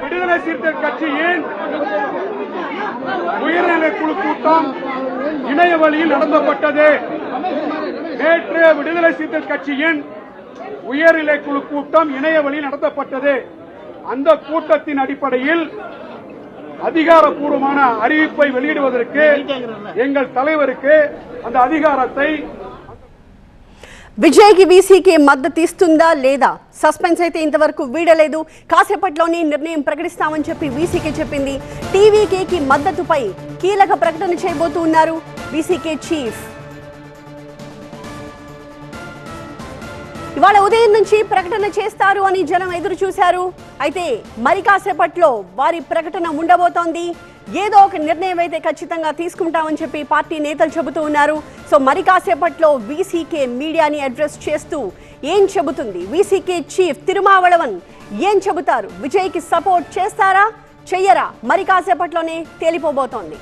விடுதலை சிறுத்தைகள் கட்சியின் உயர்நிலை குழு கூட்டம் இணைய வழியில் நடத்தப்பட்டது. நேற்று விடுதலை சிறுத்தைகள் கட்சியின் உயர்நிலை குழு கூட்டம் இணைய வழியில் நடத்தப்பட்டது. அந்த கூட்டத்தின் அடிப்படையில் அதிகாரப்பூர்வமான அறிவிப்பை வெளியிடுவதற்கு எங்கள் தலைவருக்கு அந்த அதிகாரத்தை విజయ్కి వీసీకే మద్దతు ఇస్తుందా లేదా సస్పెన్స్ అయితే ఇంతవరకు వీడలేదు. కాసేపట్లోనే నిర్ణయం ప్రకటిస్తామని చెప్పి వీసీకే చెప్పింది. టీవీకేకి మద్దతుపై కీలక ప్రకటన చేయబోతున్నారు వీసీకే చీఫ్. ఇవాళ ఉదయం నుంచి ప్రకటన చేస్తారు అని జనం ఎదురు చూశారు. అయితే మరి కాసేపట్లో వారి ప్రకటన ఉండబోతోంది. ఏదో ఒక నిర్ణయం అయితే ఖచ్చితంగా తీసుకుంటామని చెప్పి పార్టీ నేతలు చెబుతూ ఉన్నారు. సో మరి కాసేపట్లో వీసీకే మీడియాని అడ్రస్ చేస్తూ ఏం చెబుతుంది, వీసీకే చీఫ్ తిరుమావళవన్ ఏం చెబుతారు, విజయ్కి సపోర్ట్ చేస్తారా చెయ్యరా, మరి కాసేపట్లోనే తేలిపోబోతోంది.